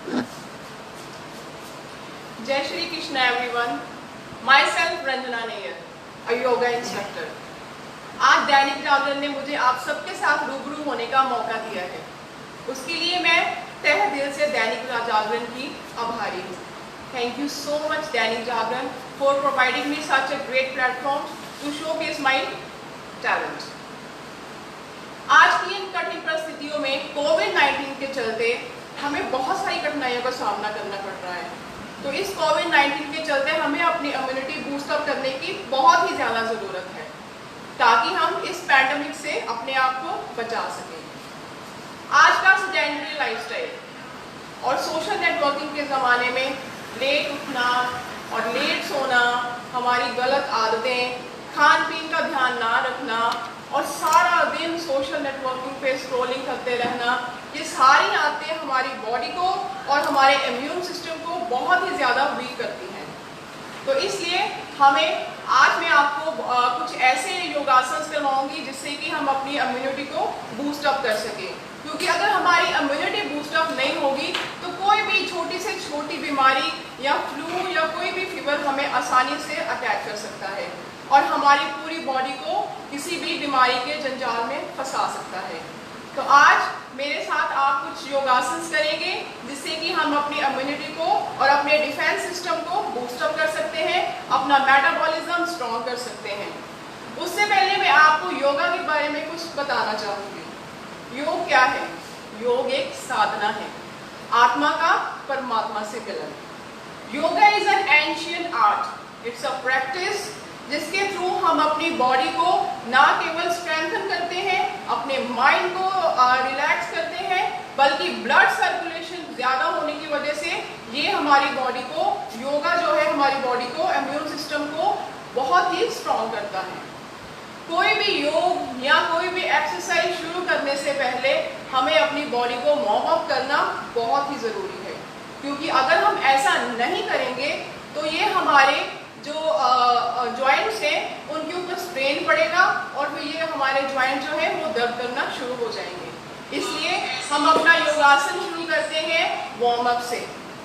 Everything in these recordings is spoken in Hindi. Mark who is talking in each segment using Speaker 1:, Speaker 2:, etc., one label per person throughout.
Speaker 1: जय Shri Krishna everyone. Myself Ranjana Nayyar, a yoga instructor. आज दैनिक जागरण ने मुझे आप सबके साथ रूबरू होने का मौका दिया है। उसके लिए मैं तहे दिल से दैनिक जागरण की आभारी हूँ। Thank you so much Dainik Jagran for providing me such a great platform to showcase my talent. आज की इन कठिन परिस्थितियों में कोविड-19 के चलते हमें बहुत सारी कठिनाइयों का सामना करना पड़ रहा है। तो इस कोविड-19 के चलते हमें अपनी इम्यूनिटी बूस्टअप करने की बहुत ही ज़्यादा ज़रूरत है ताकि हम इस पैंडेमिक से अपने आप को बचा सकें। आज का सेडेंटरी लाइफस्टाइल और सोशल नेटवर्किंग के ज़माने में लेट उठना और लेट सोना, हमारी गलत आदतें, खान पीन का ध्यान ना रखना और सारा दिन सोशल नेटवर्किंग पे स्क्रॉलिंग करते रहना, ये सारी आदतें हमारी बॉडी को और हमारे इम्यून सिस्टम को बहुत ही ज़्यादा वीक करती हैं। तो इसलिए आज मैं आपको कुछ ऐसे योगासन करवाऊंगी जिससे कि हम अपनी इम्यूनिटी को बूस्ट अप कर सकें। क्योंकि अगर हमारी इम्यूनिटी बूस्ट अप नहीं होगी तो कोई भी छोटी से छोटी बीमारी या फ्लू या कोई भी फीवर हमें आसानी से अटैक कर सकता है और हमारी पूरी बॉडी को किसी भी बीमारी के जंजाल में फंसा सकता है। तो आज मेरे साथ आप कुछ योगासन करेंगे जिससे कि हम अपनी इम्यूनिटी को और अपने डिफेंस सिस्टम को बूस्ट अप कर सकते हैं, अपना मेटाबॉलिज्म स्ट्रॉन्ग कर सकते हैं। उससे पहले मैं आपको योगा के बारे में कुछ बताना चाहूँगी। योग क्या है? योग एक साधना है, आत्मा का परमात्मा से मिलन। Yoga is an ancient art, it's a practice जिसके थ्रू हम अपनी बॉडी को ना केवल स्ट्रेंथन करते हैं, अपने माइंड को रिलैक्स करते हैं, बल्कि ब्लड सर्कुलेशन ज़्यादा होने की वजह से ये हमारी बॉडी को, योगा जो है हमारी बॉडी को, इम्यून सिस्टम को बहुत ही स्ट्रॉन्ग करता है। कोई भी योग या कोई भी एक्सरसाइज शुरू करने से पहले हमें अपनी बॉडी को वार्म अप करना बहुत ही ज़रूरी है, क्योंकि अगर हम ऐसा नहीं करेंगे तो ये हमारे जो जॉइंट्स हैं उनके ऊपर स्ट्रेन पड़ेगा और फिर ये हमारे जॉइंट जो है वो दर्द करना शुरू हो जाएंगे। इसलिए हम अपना योगासन शुरू करते हैं वार्म अप से।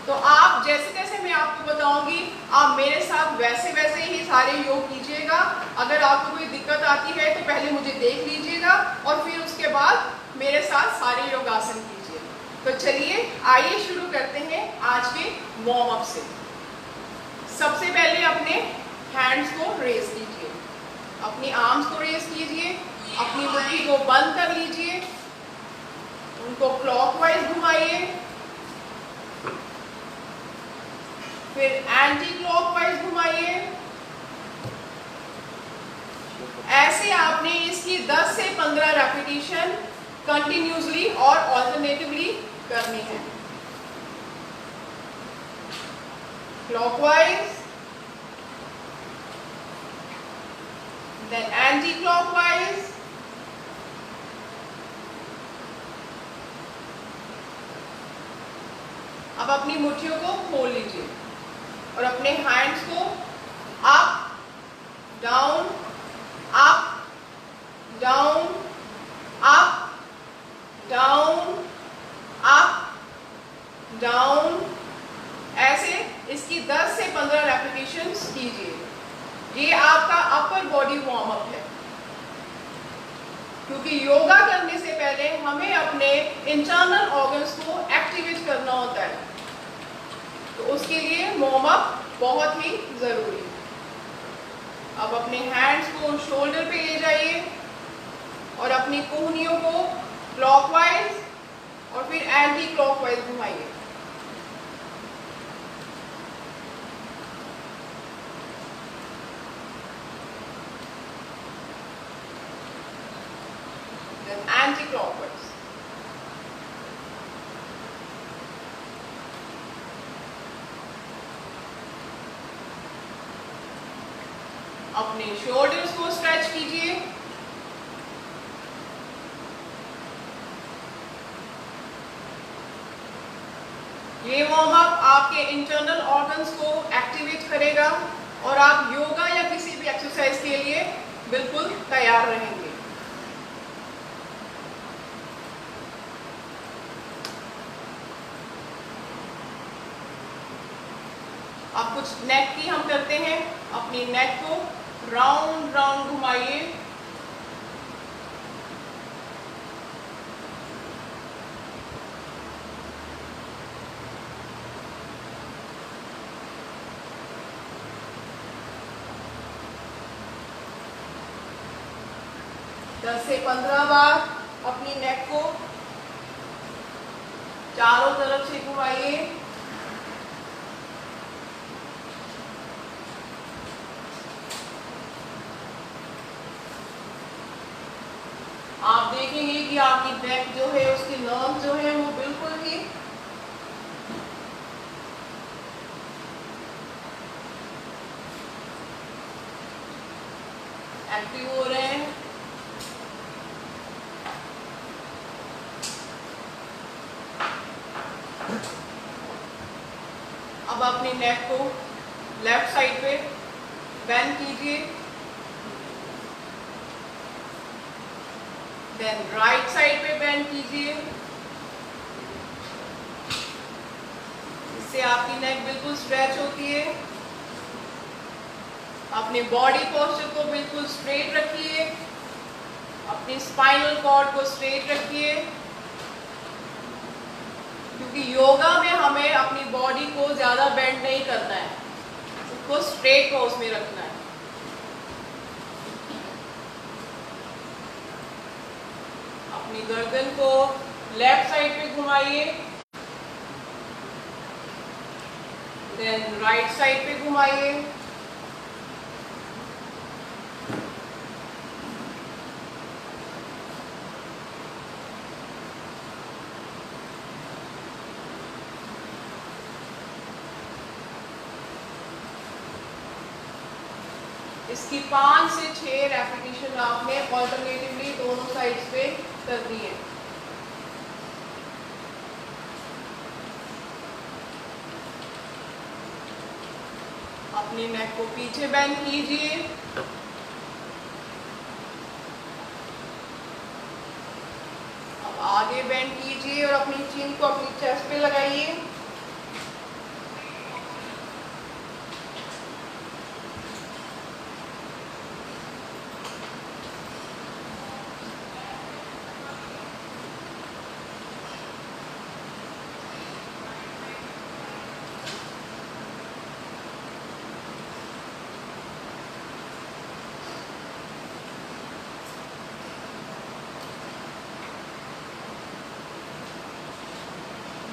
Speaker 1: तो आप जैसे जैसे मैं आपको बताऊंगी आप मेरे साथ वैसे वैसे ही सारे योग कीजिएगा। अगर आपको कोई दिक्कत आती है तो पहले मुझे देख लीजिएगा और फिर उसके बाद मेरे साथ सारे योगासन कीजिए। तो चलिए आइए शुरू करते हैं आज के वार्म अप से। सबसे पहले अपने हैंड्स को रेज कीजिए, अपनी आर्म्स को रेज कीजिए, अपनी मुट्ठी को बंद कर लीजिए, उनको क्लॉकवाइज घुमाइए, फिर एंटी क्लॉकवाइज घुमाइए। ऐसे आपने इसकी 10 से 15 रेपिटेशन कंटिन्यूसली और ऑल्टरनेटिवली करनी है। Clockwise, then anti-clockwise, अब अपनी मुट्ठियों को खोल लीजिए और अपने हैंड्स को up down up down up down up down, ऐसे इसकी 10 से 15 रेपिटेशंस कीजिए। ये आपका अपर बॉडी वार्म अप है, क्योंकि योगा करने से पहले हमें अपने इंटरनल ऑर्गन्स को एक्टिवेट करना होता है। तो उसके लिए वार्म अप बहुत ही जरूरी है। अब अपने हैंड्स को शोल्डर पे ले जाइए और अपनी कोहनियों को क्लॉकवाइज और फिर एंटी क्लॉकवाइज घुमाइए। एंटी-क्लॉकवाइज। अपने शोल्डर्स को स्ट्रेच कीजिए, ये वार्म अप आपके इंटरनल ऑर्गन्स को एक्टिवेट करेगा और आप योगा या किसी भी एक्सरसाइज के लिए बिल्कुल तैयार रहेंगे। अब कुछ नेक की हम करते हैं। अपनी नेक को राउंड राउंड घुमाइए। दस से 15 बार अपनी नेक को चारों तरफ से घुमाइए। आप देखेंगे कि आपकी नेक जो है उसके नर्व जो है वो बिल्कुल ही एक्टिव हो रहे हैं। अब अपनी नेक को लेफ्ट साइड पे बेंड कीजिए, देन राइट साइड पे बेंड कीजिए। इससे आपकी नेक बिल्कुल स्ट्रेच होती है। अपने बॉडी पोस्चर को बिल्कुल स्ट्रेट रखिए, अपनी स्पाइनल कॉर्ड को स्ट्रेट रखिए, क्योंकि योगा में हमें अपनी बॉडी को ज्यादा बेंड नहीं करना है, उसको स्ट्रेट पोज में रखना है। अपनी गर्दन को लेफ्ट साइड पे घुमाइए, देन राइट साइड पे घुमाइए। इसकी 5 से 6 रेपिटेशन आपने ऑल्टरनेटिवली दोनों साइड्स पे करनी है। अपनी नेक को पीछे बेंड कीजिए, अब आगे बेंड कीजिए और अपनी चिन को अपनी चेस्ट पे लगाइए।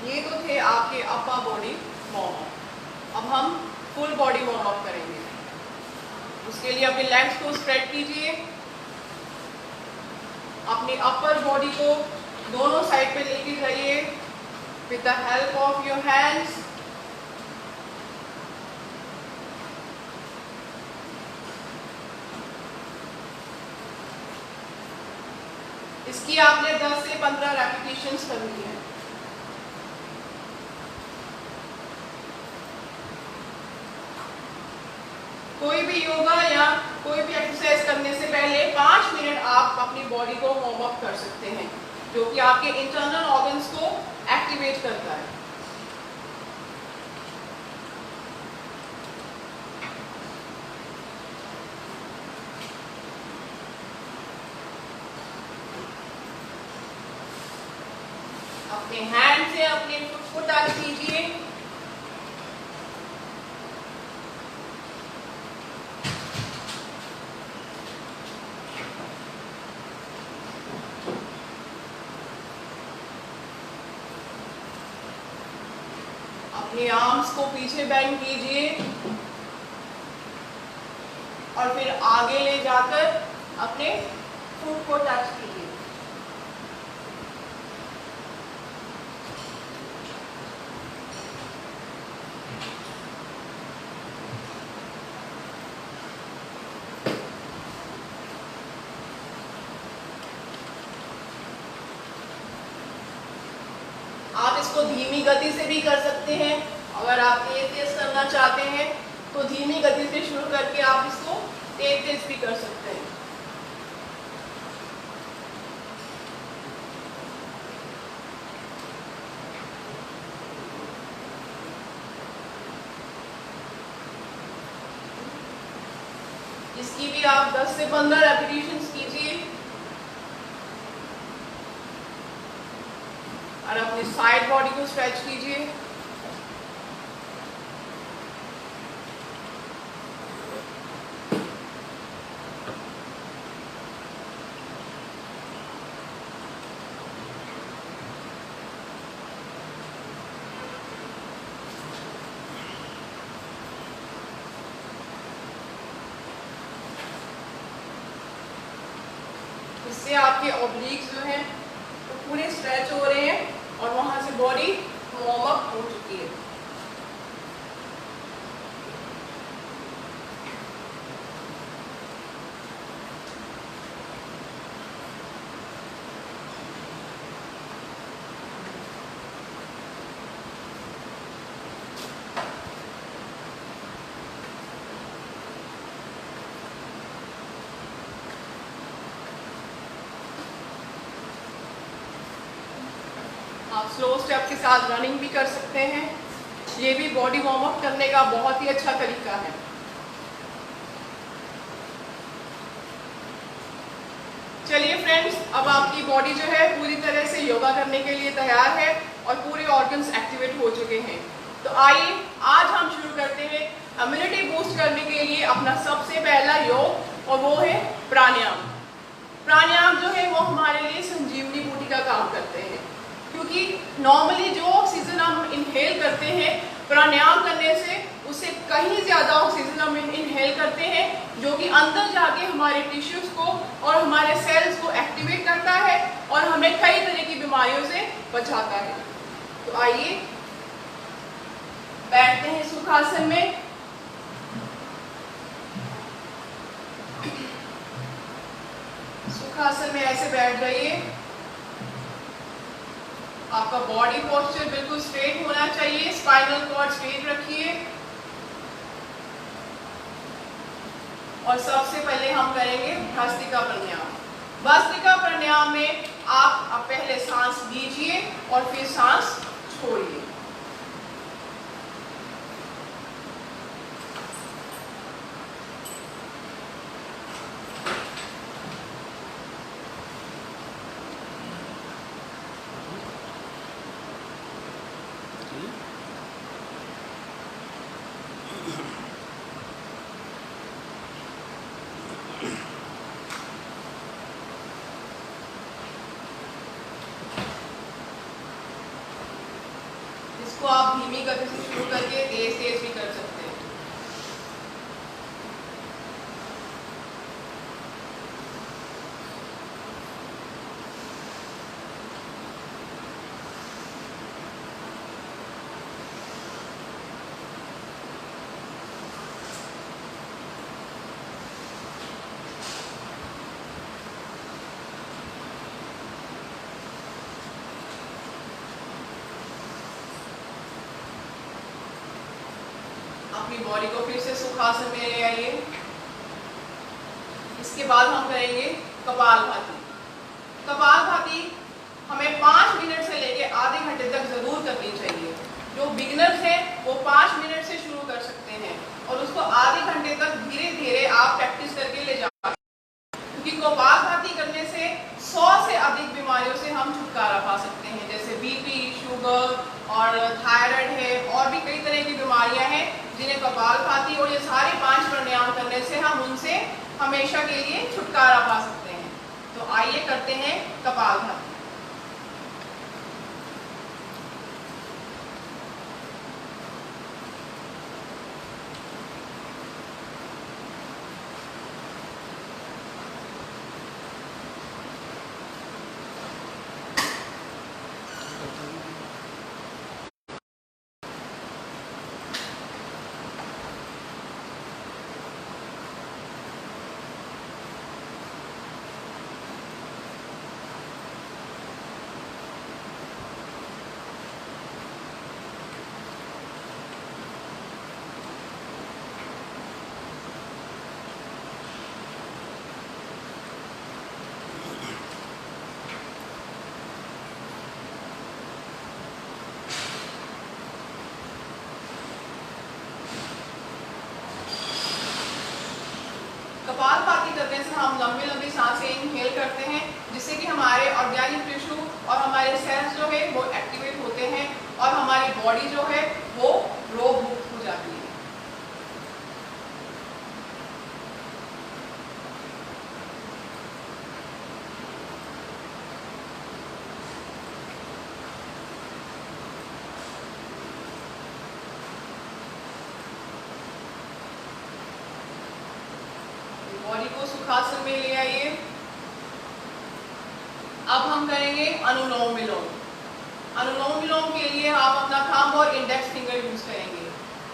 Speaker 1: ये तो थे आपके अपर बॉडी वार्म अप। अब हम फुल बॉडी वार्म अप करेंगे। उसके लिए अपने लेग्स को स्प्रेड कीजिए, अपनी अपर बॉडी को दोनों साइड पे लेके जाइए with the help of your hands. इसकी आपने 10 से 15 रेपिटेशंस करनी है। कोई भी योगा या कोई भी एक्सरसाइज करने से पहले 5 मिनट आप अपनी बॉडी को वार्म अप कर सकते हैं, जो कि आपके इंटरनल ऑर्गन्स को एक्टिवेट करता है। अपने हैंड से अपने फुट को टच कीजिए। अपने आर्म्स को पीछे बेंड कीजिए और फिर आगे ले जाकर अपने फुट को टच कीजिए। आप इसको धीमी गति से भी कर सकते हैं। अगर आप तेज करना चाहते हैं तो धीमी गति से शुरू करके आप इसको तेज भी कर सकते हैं। इसकी भी आप 10 से 15 रेपिटेशंस कीजिए और अपनी साइड बॉडी को स्ट्रेच कीजिए। इससे आपके ऑब्लिक्स जो हैं वो पूरे स्ट्रेच हो रहे हैं और वहां से बॉडी वार्म अप हो चुकी है। आप स्लो स्टेप के साथ रनिंग भी कर सकते हैं। ये भी बॉडी वार्म अप करने का बहुत ही अच्छा तरीका है। चलिए फ्रेंड्स, अब आपकी बॉडी जो है पूरी तरह से योगा करने के लिए तैयार है और पूरे ऑर्गन्स एक्टिवेट हो चुके हैं। तो आइए आज हम शुरू करते हैं इम्यूनिटी बूस्ट करने के लिए अपना सबसे पहला योग, और वो है प्राणायाम। प्राणायाम जो है वो हमारे लिए संजीवनी बूटी का काम करते हैं, क्योंकि नॉर्मली जो ऑक्सीजन हम इनहेल करते हैं प्राणायाम करने से उससे कहीं ज़्यादा ऑक्सीजन हम इनहेल करते हैं, जो कि अंदर जाके हमारे टिश्यूज को और हमारे सेल्स को एक्टिवेट करता है और हमें कई तरह की बीमारियों से बचाता है। तो आइए बैठते हैं सुखासन में। सुखासन में ऐसे बैठ जाइए। आपका बॉडी पोस्चर बिल्कुल स्ट्रेट होना चाहिए, स्पाइनल कॉर्ड स्ट्रेट रखिए। और सबसे पहले हम करेंगे भस्त्रिका प्राणायाम। भस्त्रिका प्राणायाम में आप पहले सांस लीजिए और फिर सांस छोड़िए। इसको आप धीमी गति से शुरू करके तेज तेज भी कर सकते हैं। अपनी बॉडी को फिर से सुखासन में ले आइए। इसके बाद हम करेंगे कपालभाति। कपालभाति हमें 5 मिनट से लेके आधे घंटे तक जरूर करनी चाहिए। जो बिगिनर्स हैं वो 5 मिनट से शुरू कर सकते हैं और उसको आधे घंटे तक धीरे धीरे आप प्रैक्टिस करके ले जा सकते हैं, क्योंकि कपालभाति करने से 100 से अधिक बीमारियों से हम छुटकारा पा सकते हैं, जैसे बीपी, शुगर और थायराइड है, और भी कई तरह की बीमारियां हैं जिन्हें कपालभाति और ये सारे 5 प्राणायाम करने से हम उनसे हमेशा के लिए छुटकारा पा सकते हैं। तो आइए करते हैं कपालभाति। में से हम लंबी लंबी सांसें इनहेल करते हैं, जिससे कि हमारे ऑर्गेनिक टिश्यू और हमारे सेल्स जो है वो एक्टिवेट होते हैं और हमारी बॉडी जो है वो रोग मुक्त हो जाती है। बॉडी को सुखासन में ले आइए। अब हम करेंगे अनुलोम विलोम। अनुलोम विलोम के लिए आप अपना थंब और इंडेक्स फिंगर यूज करेंगे।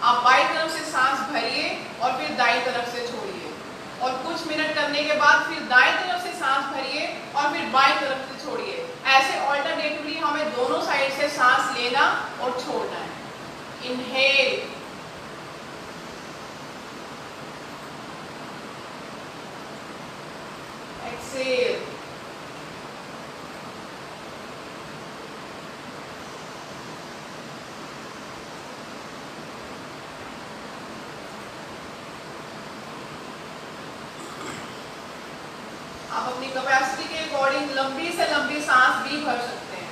Speaker 1: आप बाईं तरफ से सांस भरिए और फिर दाईं तरफ से छोड़िए और कुछ मिनट करने के बाद फिर दाईं तरफ से सांस भरिए और फिर बाईं तरफ से छोड़िए। ऐसे ऑल्टरनेटिवली हमें दोनों साइड से सांस लेना और छोड़ना है। इनहेल, एक्सहेल, आप अपनी कैपेसिटी के अकॉर्डिंग लंबी से लंबी सांस भी भर सकते हैं।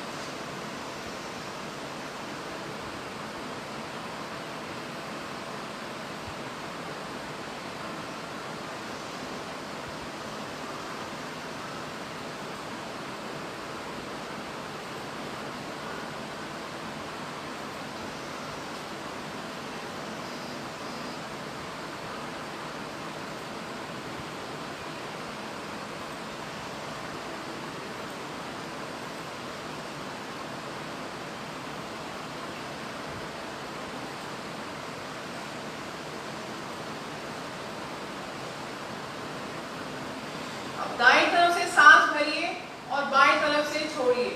Speaker 1: दाईं तरफ से सांस भरिए और बाईं तरफ से छोड़िए।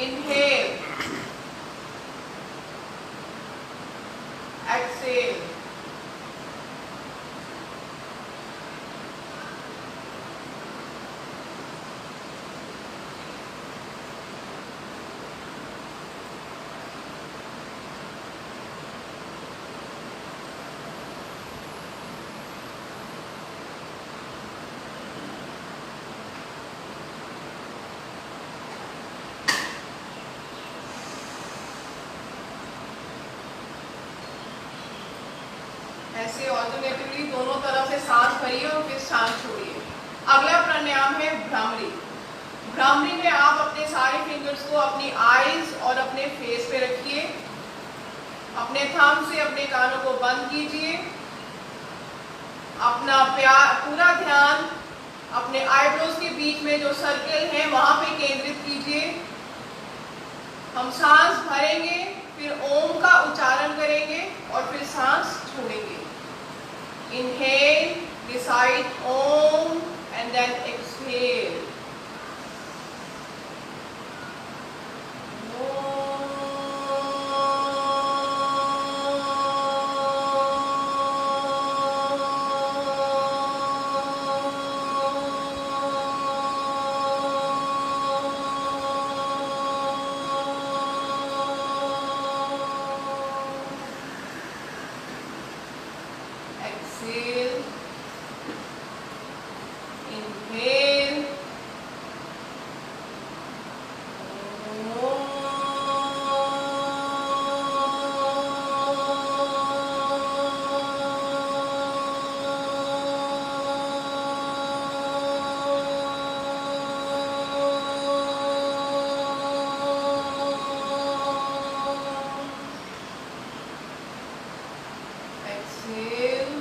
Speaker 1: इनहेल, एक्सहेल, ऐसे ऑल्टरनेटिवली दोनों तरफ से सांस भरिए और फिर सांस छोड़िए। अगला प्राणायाम है भ्रामरी। भ्रामरी में आप अपने सारे फिंगर्स को अपनी आईज और अपने फेस पे रखिए। अपने थंब से अपने कानों को बंद कीजिए। अपना पूरा ध्यान अपने आईब्रोज के बीच में जो सर्कल है वहां पे केंद्रित कीजिए। हम सांस भरेंगे, फिर ओम का उच्चारण करेंगे और फिर सांस छोड़ेंगे। Inhale, recite Om and then exhale. Exhale, inhale, exhale.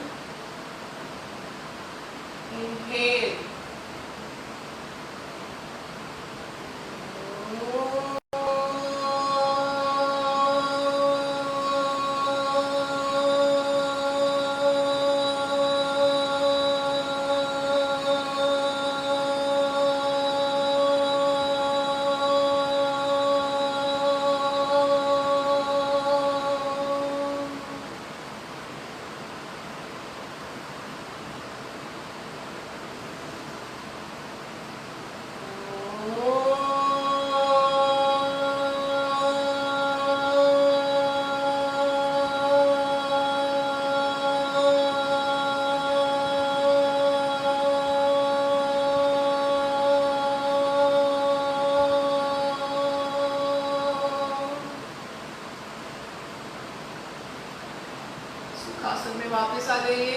Speaker 1: सुखासन में वापस आ जाइए।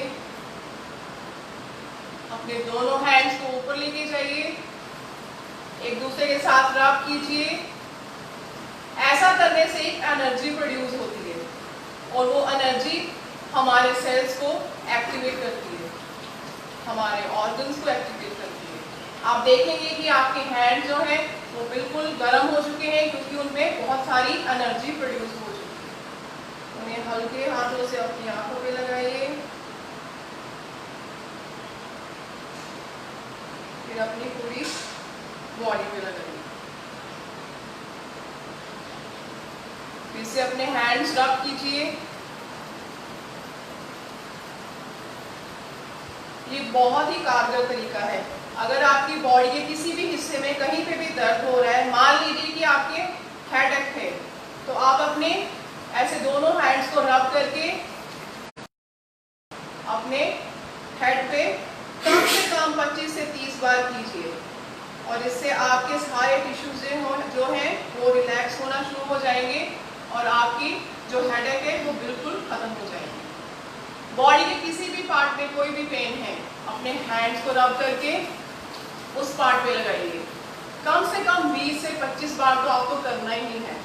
Speaker 1: अपने दोनों हैंड्स को ऊपर लेके जाइए, एक दूसरे के साथ रब कीजिए। ऐसा करने से एक एनर्जी प्रोड्यूस होती है और वो एनर्जी हमारे सेल्स को एक्टिवेट करती है, हमारे ऑर्गन्स को एक्टिवेट करती है। आप देखेंगे कि आपके हैंड जो है वो बिल्कुल गर्म हो चुके हैं क्योंकि उनमें बहुत सारी एनर्जी प्रोड्यूस हो चुकी है। उन्हें हल्के हाथों से अपनी आंखों पे लगाइए, फिर अपनी पूरी बॉडी पे लगाइए। फिर से अपने हैंड्स रब कीजिए। ये बहुत ही कारगर तरीका है। अगर आपकी बॉडी के किसी भी हिस्से में कहीं पे भी दर्द हो रहा है, मान लीजिए कि आपके हेडेक है, तो आप अपने ऐसे दोनों हैंड्स को रब करके अपने हेड पे कम से कम 25 से 30 बार कीजिए और इससे आपके सारे टिश्यूज जो हैं वो रिलैक्स होना शुरू हो जाएंगे और आपकी जो हेडेक है वो बिल्कुल खत्म हो जाएगी। बॉडी के किसी भी पार्ट में कोई भी पेन है, अपने हैंड्स को रब करके उस पार्ट पे लगाइए। कम से कम 20 से 25 बार तो आपको करना ही है।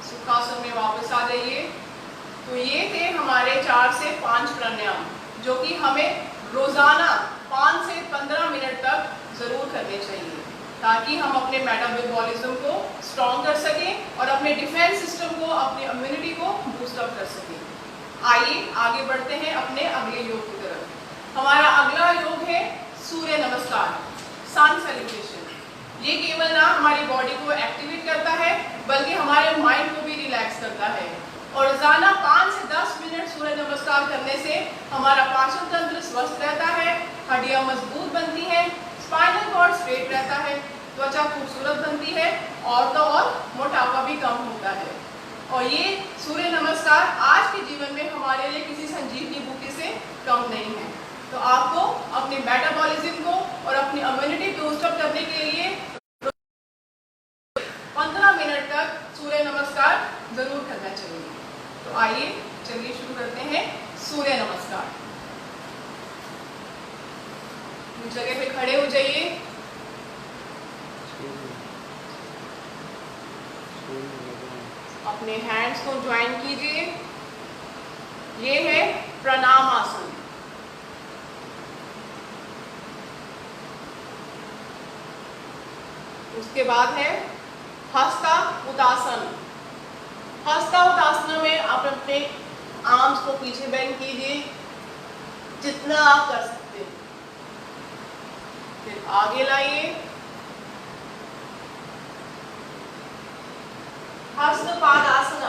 Speaker 1: सुखासन में वापस आ जाइए। तो ये थे हमारे 4 से 5 प्राणायाम जो कि हमें रोजाना 5 से 15 मिनट तक जरूर करने चाहिए ताकि हम अपने मेटाबॉलिज्म को स्ट्रॉन्ग कर सकें और अपने डिफेंस सिस्टम को, अपनी इम्यूनिटी को बूस्ट अप कर सकें। आइए आगे बढ़ते हैं अपने अगले योग की तरफ। हमारा अगला योग है सूर्य नमस्कार, सन सैल्यूटेशन। ये केवल ना हमारी बॉडी को एक्टिवेट करता है बल्कि हमारे माइंड को भी रिलैक्स करता है और रोजाना 5 से 10 मिनट सूर्य नमस्कार करने से हमारा पाचन तंत्र स्वस्थ रहता है, हड्डियां मजबूत बनती हैं, स्पाइनल कॉर्ड स्ट्रेट रहता है, त्वचा खूबसूरत बनती है और तो और मोटापा भी कम होता है। और ये सूर्य नमस्कार आज के जीवन में हमारे लिए किसी संजीवनी बूटी से कम नहीं है। तो आपको अपने मेटाबॉलिज्म को और अपनी इम्यूनिटी बूस्ट अप करने के लिए 15 मिनट तक सूर्य नमस्कार जरूर करना चाहिए। तो आइए चलिए शुरू करते हैं सूर्य नमस्कार। जगह पे खड़े हो जाइए। अपने हैंड्स को ज्वाइन कीजिए। ये है प्रणाम आसन। उसके बाद है हस्ता उत्तासन। हस्ता उत्तासन में आप अपने आर्म्स को पीछे बेंड कीजिए जितना आप कर सकते हैं। फिर आगे लाइए। हस्तपादासना।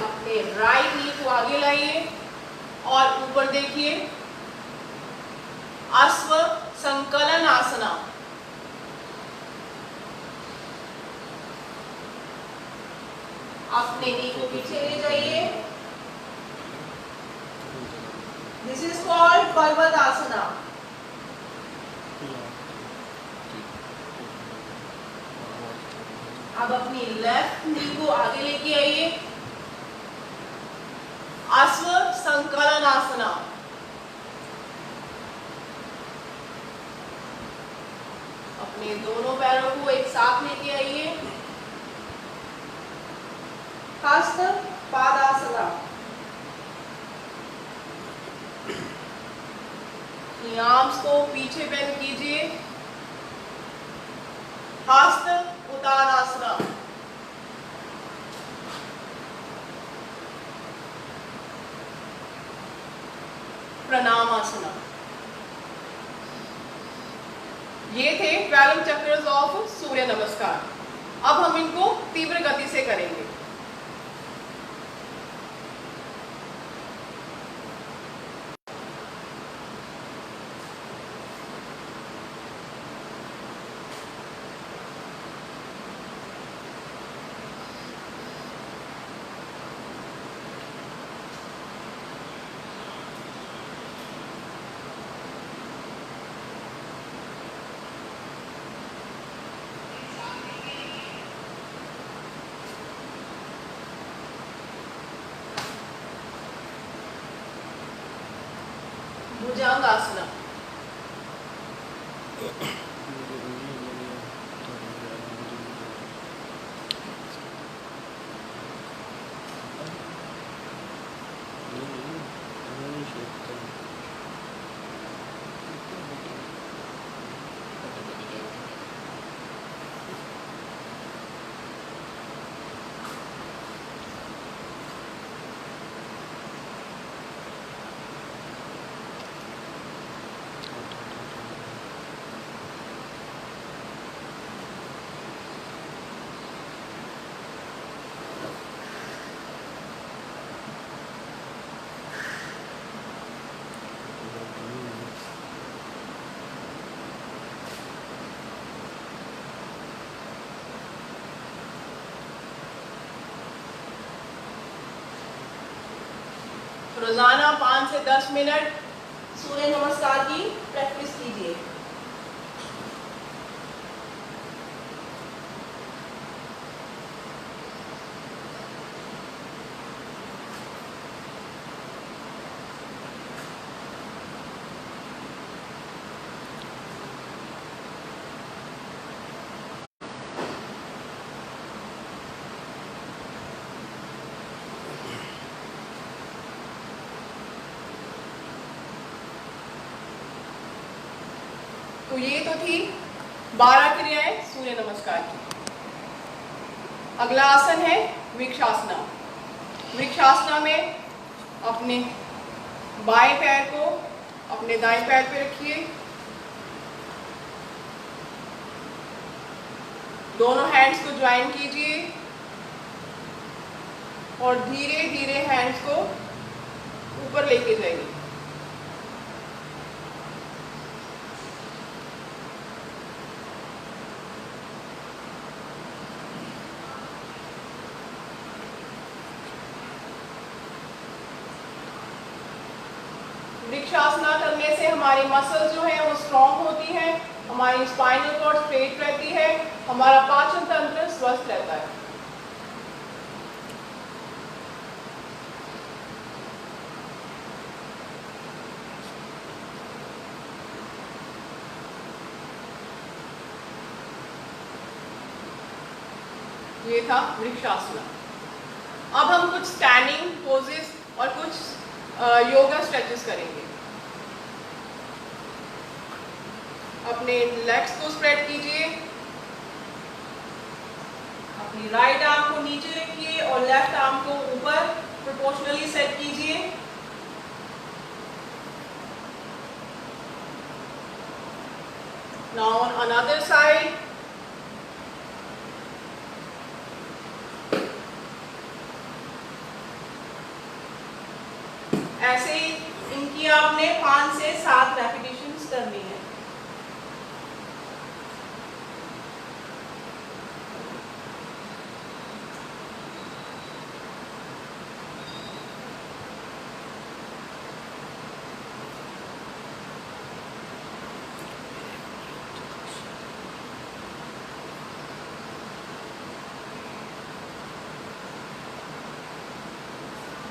Speaker 1: अपने राइट नी को आगे लाइए और ऊपर देखिए। अश्व संकलन आसना। अपने नी को पीछे ले जाइए। This is called Parvatasana. अब अपनी लेफ्ट नी को आगे लेके आइए। अश्व संकलन आसना। अपने दोनों पैरों को एक साथ लेके आइए। हस्त पादासना। आर्म्स को पीछे बेंड कीजिए। हस्त उत्तानासना। प्रणाम आसना। ये थे 12 चक्र्स ऑफ सूर्य नमस्कार। अब हम इनको तीव्र गति से करेंगे। भुजंगासना। रोजाना 5 से 10 मिनट सूर्य नमस्कार की प्रैक्टिस कीजिए। तो ये तो थी 12 क्रियाएं सूर्य नमस्कार की। अगला आसन है वृक्षासना। वृक्षासना में अपने बाएं पैर को अपने दाएं पैर पे रखिए, दोनों हैंड्स को ज्वाइन कीजिए और धीरे धीरे हैंड्स को ऊपर लेके जाइए। वृक्षासना करने से हमारी मसल्स जो है वो स्ट्रॉन्ग होती हैं, हमारी स्पाइनल कॉर्ड स्ट्रेट रहती है, हमारा पाचन तंत्र स्वस्थ रहता है। ये था वृक्षासना। अब हम कुछ स्टैंडिंग पोजेस और कुछ योगा स्ट्रेचेस करेंगे। अपने लेग्स को स्प्रेड कीजिए, अपनी राइट आर्म को नीचे रखिए और लेफ्ट आर्म को ऊपर प्रोपोर्शनली सेट कीजिए। Now on another side. ऐसे ही इनकी आपने 5 से 7 रेपिटेशंस करनी है।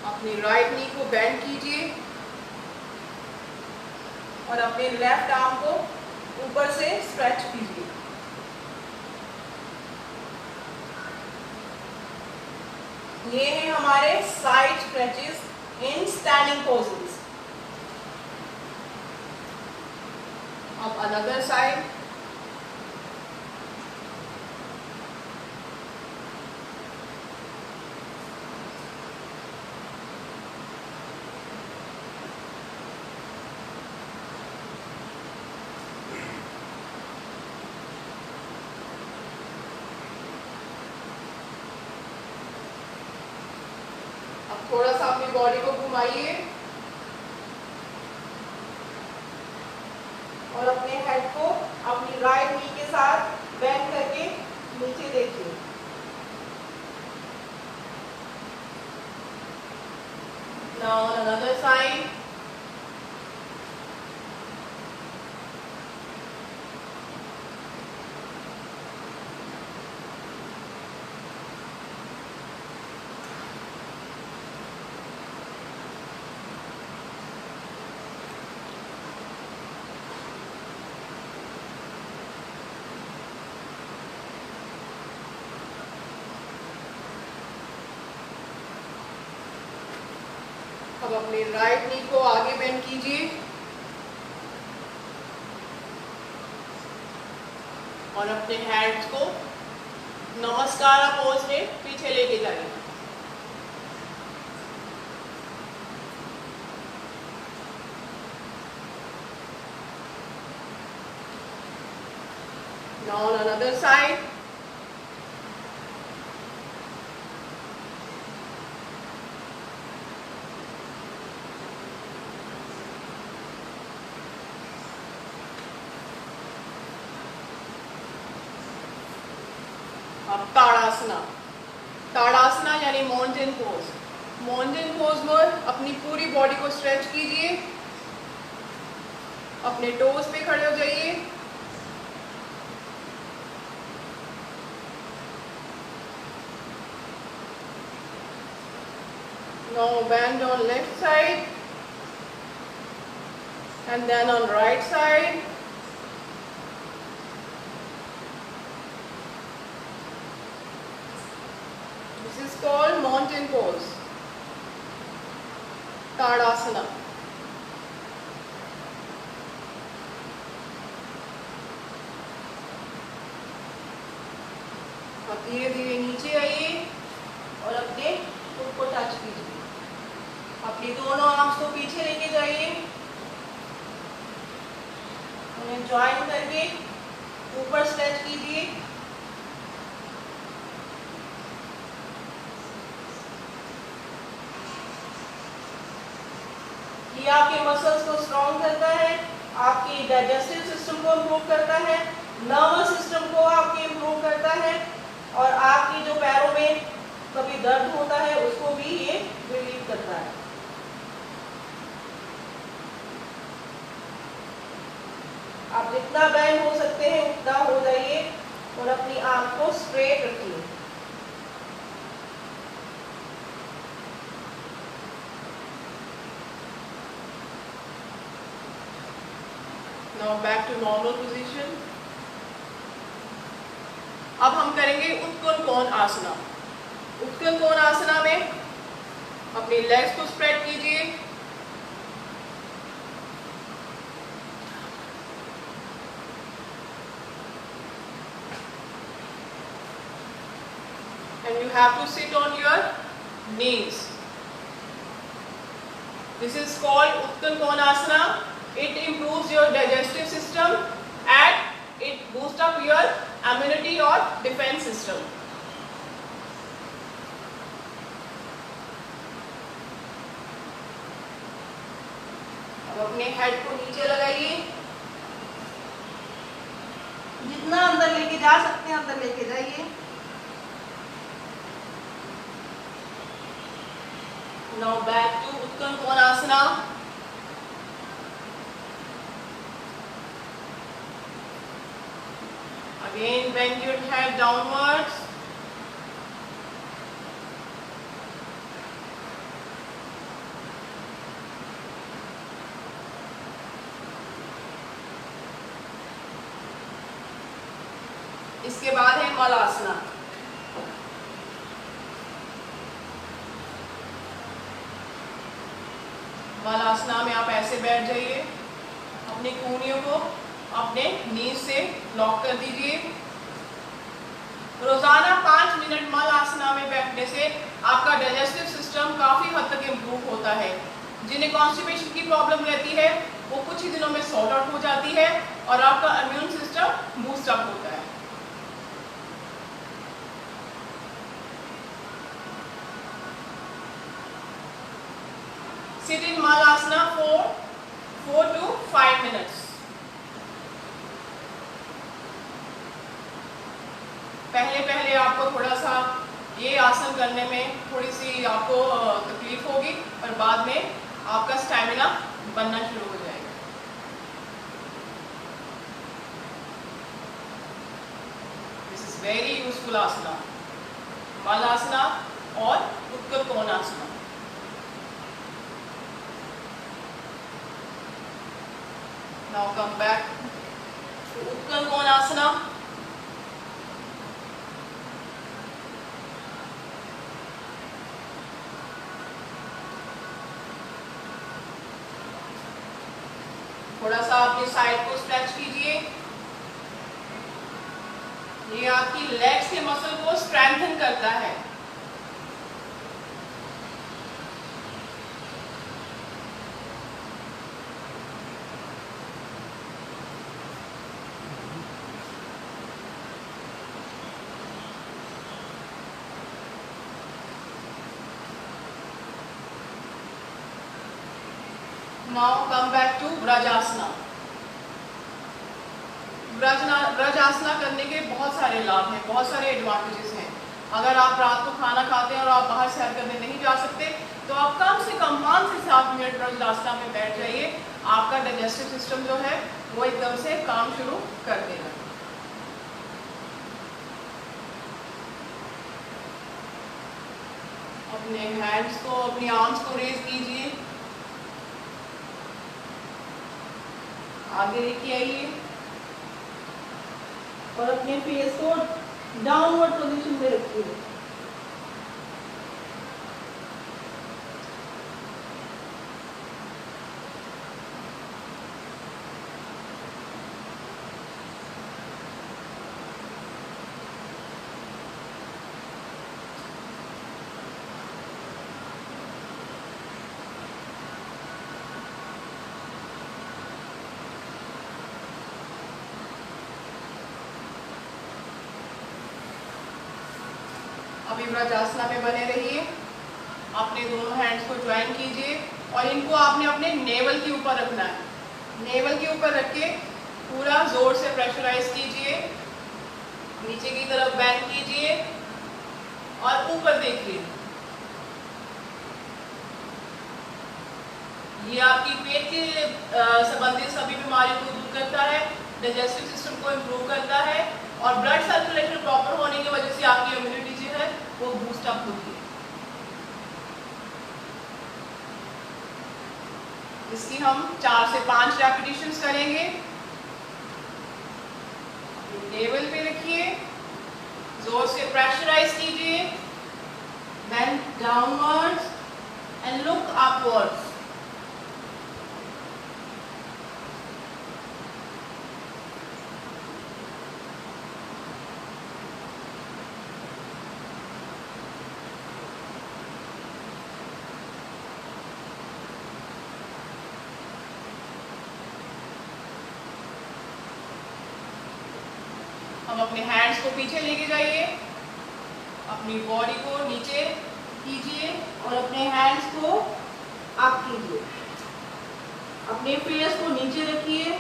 Speaker 1: अपनी राइट नी को बेंड कीजिए और अपने लेफ्ट आर्म को ऊपर से स्ट्रेच कीजिए। ये हैं हमारे side stretches in standing poses. अब अनदर साइड। थोड़ा सा अपनी बॉडी को घुमाइए और अपने हेड को अपनी राइट नी के साथ बेंड करके नीचे देखिए। Now on another side. अब अपने राइट नी को आगे बेंड कीजिए और अपने हैंड्स को नमस्कार पोज में पीछे लेके जाइए। Now on another side. अब ताड़ासना। ताड़ासना यानी माउंटेन पोज। माउंटेन पोज में अपनी पूरी बॉडी को स्ट्रेच कीजिए, अपने टोज पे खड़े हो जाइए। Now bend on left side and then on right side. This is called mountain pose, Tadasana. अब धीरे धीरे नीचे आइए और अपने खुद को टच कीजिए। अपनी दोनों आर्म्स को पीछे लेके जाइए, उन्हें ज्वाइन करके ऊपर स्ट्रेच कीजिए। ये आपके मसल्स को स्ट्रॉन्ग करता है, आपकी डाइजेस्टिव सिस्टम को इम्प्रूव करता है, नर्वस सिस्टम को आपके इम्प्रूव करता है और आपकी जो पैरों में कभी दर्द होता है उसको भी ये रिलीव करता है। आप जितना बेंड हो सकते हैं उतना हो जाइए और अपनी आंख को स्ट्रेट रखिए। Now back to normal position. अब हम करेंगे उत्तकोण कोण आसना। उत्तकोण कोण आसना में अपनी लेग्स को स्प्रेड कीजिए, and you have to sit on your knees. This is called Utkan Konasana. It improves your digestive system and it boosts up your immunity or defense system. अब अपने हेड को नीचे लगाइए, जितना अंदर लेके जा सकते हैं अंदर लेके जाइए। Now back to Utkan Konasana. Again bend your head downwards. इसके बाद है मलासना। मलासना में आप ऐसे बैठ जाइए, अपनी कूहनियों को अपने नीज से लॉक कर दीजिए। रोजाना 5 मिनट मलासना में बैठने से आपका डाइजेस्टिव सिस्टम काफी हद तक इम्प्रूव होता है। जिन्हें कॉन्स्टिपेशन की प्रॉब्लम रहती है वो कुछ ही दिनों में सॉर्ट आउट हो जाती है और आपका इम्यून सिस्टम बूस्ट अप होता है। Sit in Malasana for 4 to 5 minutes. पहले आपको थोड़ा सा ये आसन करने में थोड़ी सी आपको तकलीफ होगी और बाद में आपका स्टैमिना बनना शुरू हो जाएगा। दिस इज वेरी यूजफुल आसना, मलासना और Utkal कोणासना। Now come back to Utkan Konasana. थोड़ा सा अपनी साइड को स्ट्रेच कीजिए। ये आपकी लेग्स के मसल को स्ट्रेंथन करता है। Now come back to व्रजासना। व्रजासना करने के बहुत सारे लाभ हैं, बहुत सारे एडवांटेजेस हैं। अगर आप रात को खाना खाते हैं और आप बाहर सैर करने नहीं जा सकते तो आप कम से कम 5 से 7 मिनट व्रजासना में बैठ जाइए। आपका डाइजेस्टिव सिस्टम जो है वो एकदम से काम शुरू कर देगा। अपने हैंड्स को, अपनी आर्म्स को रेज कीजिए, आगे लेके आइए और अपने फेस को डाउनवर्ड पोजीशन में रखिए। अभी व्रजासना में बने रहिए। अपने दोनों हैंड्स को ज्वाइन कीजिए और इनको आपने अपने नेवल के ऊपर रखना है। नेवल के ऊपर रख के पूरा जोर से प्रेशराइज कीजिए, नीचे की तरफ बेंड कीजिए और ऊपर देखिए। ये आपकी पेट के संबंधित सभी बीमारियों को दूर करता है, डाइजेस्टिव सिस्टम को इम्प्रूव करता है और ब्लड सर्कुलेशन प्रॉपर होने की वजह से आपकी इम्यूनिटी जो है वो बूस्ट अप होती है। इसकी हम 4 से 5 रेपिटेशंस करेंगे। नेवल पे रखिए, जोर से प्रेशराइज कीजिए, bend downwards and look upwards. हम अपने हैंड्स को पीछे लेके जाइए, अपनी बॉडी को नीचे कीजिए और अपने हैंड्स को अप कीजिए। अपने फेस को नीचे रखिए।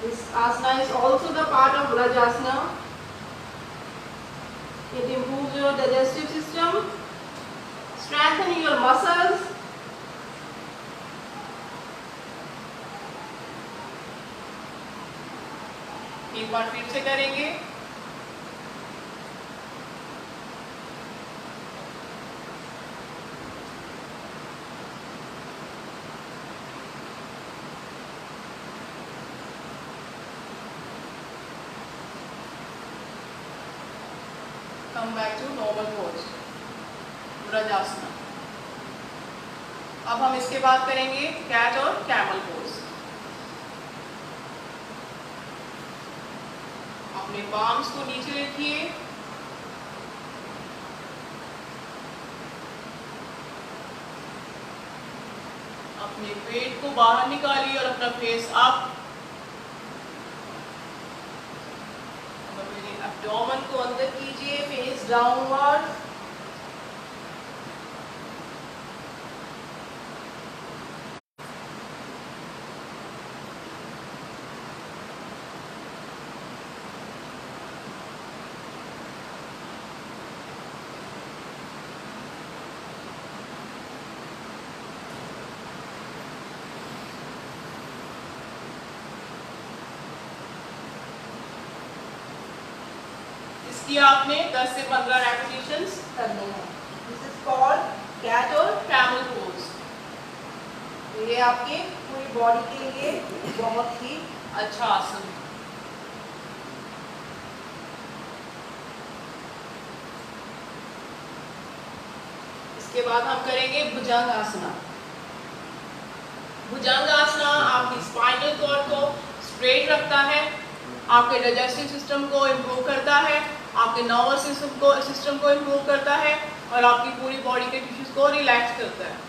Speaker 1: This asana is also the part of Vrajasana. It improves your digestive system, strengthens your muscles. एक बार फिर से करेंगे। Come back to normal pose, व्रजासना। अब हम इसके बाद करेंगे कैट और कैमल पोज। अपने पाम्स को नीचे रखिए, अपने पेट को बाहर निकालिए और अपना फेस अप। अपने एब्डोमेन को अंदर कीजिए, फेस डाउनवर्ड। इसकी आपने 10 से 15 रेपिटेशंस करने हैं। दिस इज कॉल्ड कैट और कैमल पोज। ये आपकी पूरी बॉडी के लिए बहुत ही अच्छा आसन है। इसके बाद हम करेंगे भुजंग आसना। भुजंगासना आपकी स्पाइनल कॉर्ड को स्ट्रेट रखता है, आपके डाइजेस्टिव सिस्टम को इम्प्रूव करता है, आपके नर्वस सिस्टम को इम्प्रूव करता है और आपकी पूरी बॉडी के टिश्यूज को रिलैक्स करता है।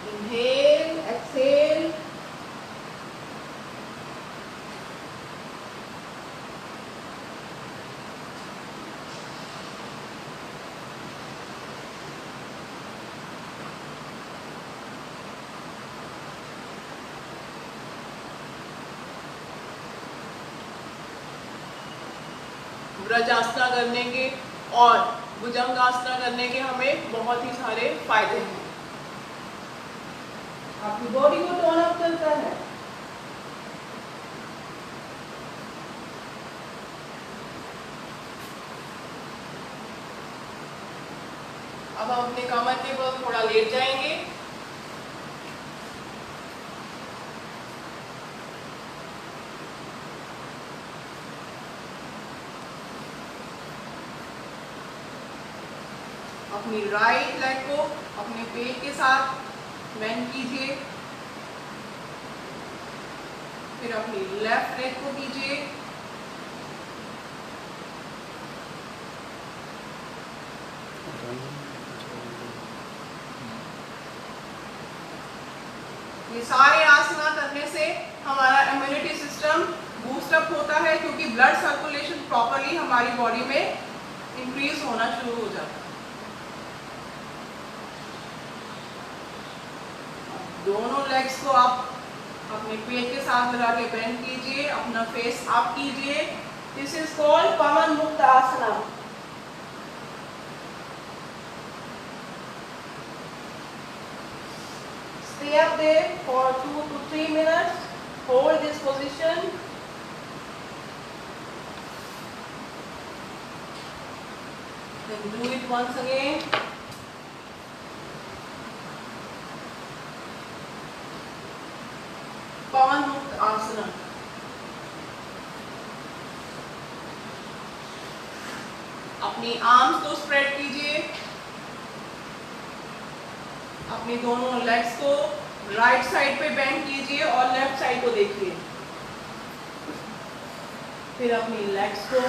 Speaker 1: Inhale, exhale. ब्रजासना करने के और भुजंगासना करने के हमें बहुत ही सारे फायदे हैं। आपकी बॉडी को टोन अप करता है। अब हम अपने कमर के बल थोड़ा लेट जाएंगे। अपनी राइट लेग को अपने पेट के साथ बेंड कीजिए, फिर अपनी लेफ्ट लेग को कीजिए, ये सारे आसना करने से हमारा इम्यूनिटी सिस्टम बूस्ट अप होता है, क्योंकि ब्लड सर्कुलेशन प्रॉपरली हमारी बॉडी में इंक्रीज होना शुरू हो जाता है। दोनों लेग्स को आप अपने पेट के साथ लगा के बेंड कीजिए, अपना फेस अप कीजिए। दिस इज कॉल्ड पवन मुक्त आसना। Stay up there for 2 to 3 minutes. Hold this position. Then do it once again. पवन मुक्त आसना। अपनी आर्म्स को स्प्रेड कीजिए, अपनी दोनों लेग्स को राइट साइड पे बेंड कीजिए और लेफ्ट साइड को देखिए। फिर अपनी लेग्स को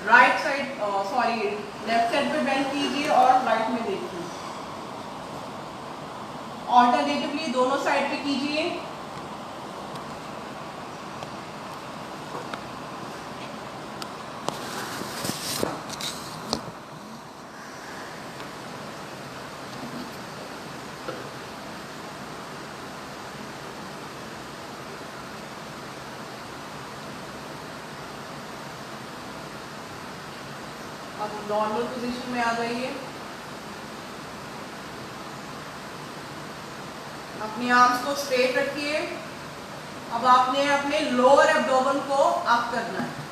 Speaker 1: लेफ्ट साइड पे बेंड कीजिए और राइट में देखिए। ऑल्टरनेटिवली दोनों साइड पे कीजिए। अब नॉर्मल पोजीशन में आ जाइए। अपनी आर्म्स को स्ट्रेट रखिए। अब आपने अपने लोअर एब्डोमेन को अप करना है।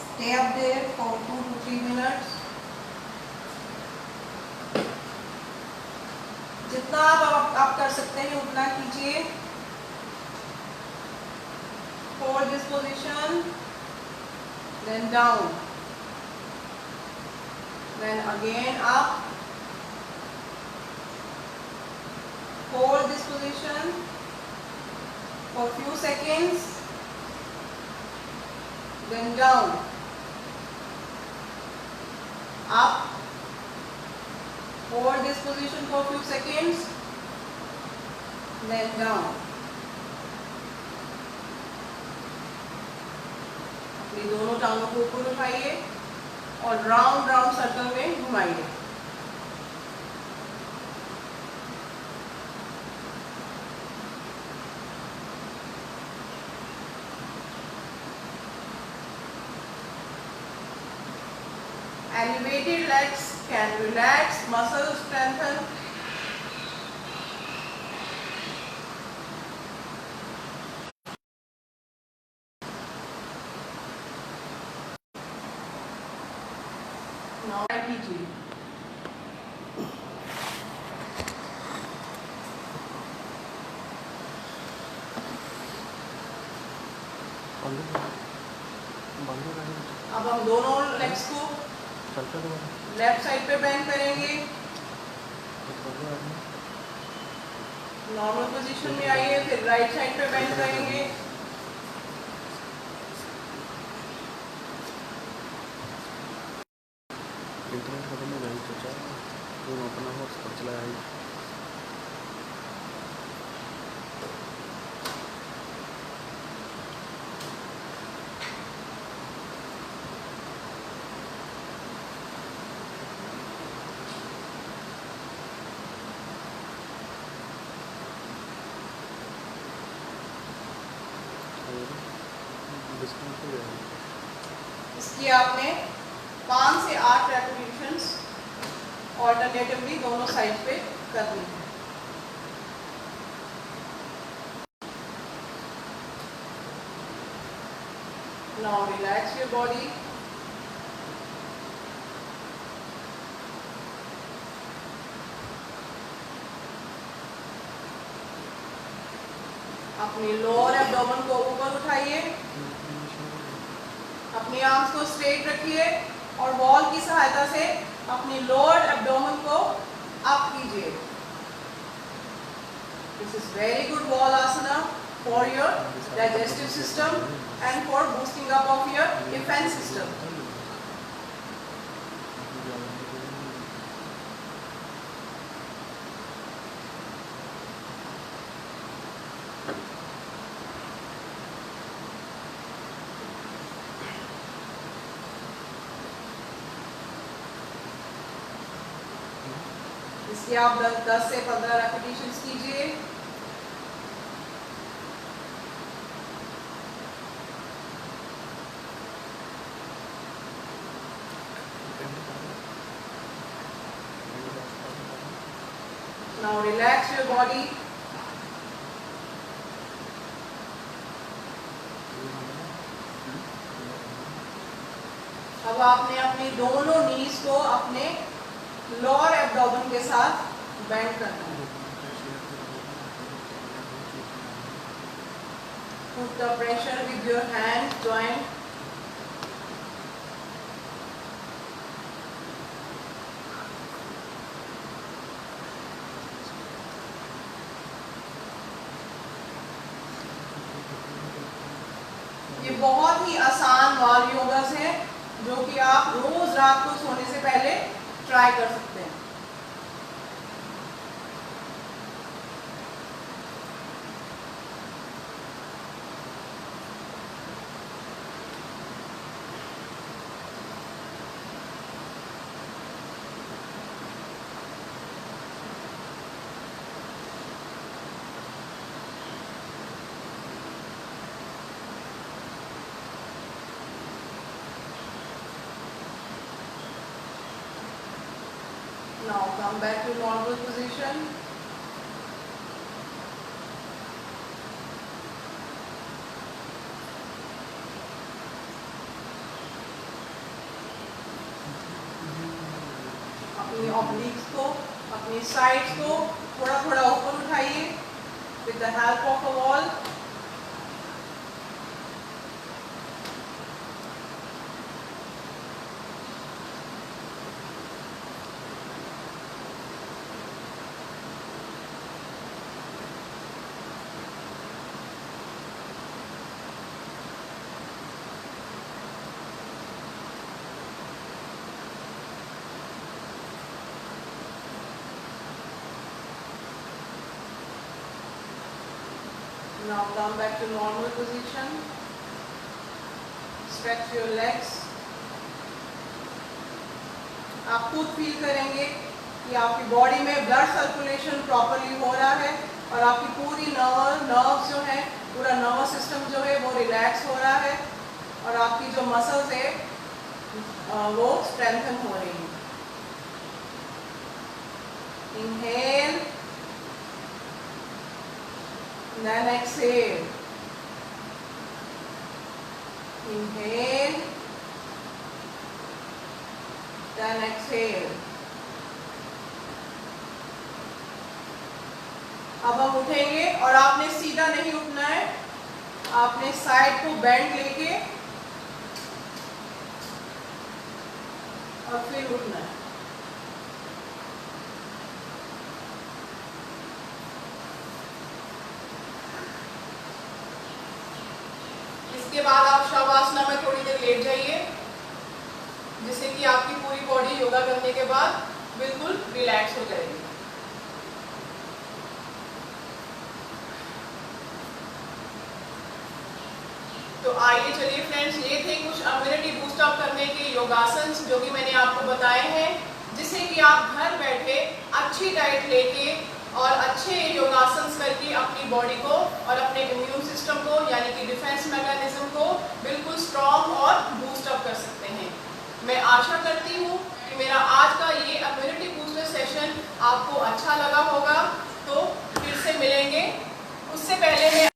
Speaker 1: Stay up there for 2 to 3 minutes. जितना आप कर सकते हैं उतना कीजिए। Hold this position, then down, then again up. Hold this position for few seconds, then down, up. Hold this position for few seconds, then down. अपनी दोनों टांगों को ऊपर उठाइए और राउंड राउंड सर्कल में घुमाइए। Elevated legs can relax muscle, strengthen now कीजिए। अब हम दोनों लेग्स को लेफ्ट साइड पे बेंड करेंगे। नॉर्मल पोजीशन में आइए, फिर राइट साइड पे बेंड करेंगे।
Speaker 2: इंटरनेट खत्म हो गई तो तुम अपना हॉटस्पॉट चलाया।
Speaker 1: इसकी आपने 5 से 8 रेपिटेशंस ऑल्टरनेटिवली दोनों साइड पे करनी है। Now relax your body. अपनी लोअर एब्डोमेन को ऊपर उठाइए, अपनी आर्म्स को स्ट्रेट रखिए और वॉल की सहायता से अपनी लोअर एब्डोमेन को अप कीजिए। This is very good wall asana for your digestive system and for boosting up of your defence system. इसकी आप 10 से 15 रेपिटेशंस कीजिए। Now relax your body. अब आपने अपनी दोनों नीज को अपने लोअर एब्डोमेन के साथ बेंड करना है। Put the pressure with your hands joint. ये बहुत ही आसान वाल योगास है जो कि आप रोज रात को सोने से पहले ट्राई कर सकते हैं। Now come back to normal position. अपनी ऑब्लिक्स को, अपनी साइड्स को थोड़ा थोड़ा ऊपर उठाइए with the help of a wall. Now come back to normal position. Stretch your legs. आप खुद फील करेंगे कि आपकी बॉडी में ब्लड सर्कुलेशन प्रॉपरली हो रहा है और आपकी पूरी नर्व्स जो है, पूरा नर्वस सिस्टम जो है वो रिलैक्स हो रहा है और आपकी जो मसल्स है वो स्ट्रेंथन हो रही है। Inhale. Then exhale. Inhale. Then exhale. अब हम उठेंगे और आपने सीधा नहीं उठना है, आपने साइड को बेंड लेके और फिर उठना है। इसके बाद आप शवासना में थोड़ी देर लेट जाइए, जिससे कि आपकी पूरी बॉडी योगा करने के बाद बिल्कुल रिलैक्स हो जाएगी। तो आइए चलिए फ्रेंड्स, ये थे कुछ इम्यूनिटी बूस्ट अप करने के योगासन जो कि मैंने आपको बताए हैं, जिससे कि आप घर बैठे अच्छी डाइट लेके और अच्छे योगासन करके अपनी बॉडी को और अपने इम्यून सिस्टम को यानी कि डिफेंस मैकेनिज्म को बिल्कुल स्ट्रॉन्ग और बूस्ट अप कर सकते हैं। मैं आशा करती हूँ कि मेरा आज का ये इम्यूनिटी बूस्टर सेशन आपको अच्छा लगा होगा। तो फिर से मिलेंगे, उससे पहले मैं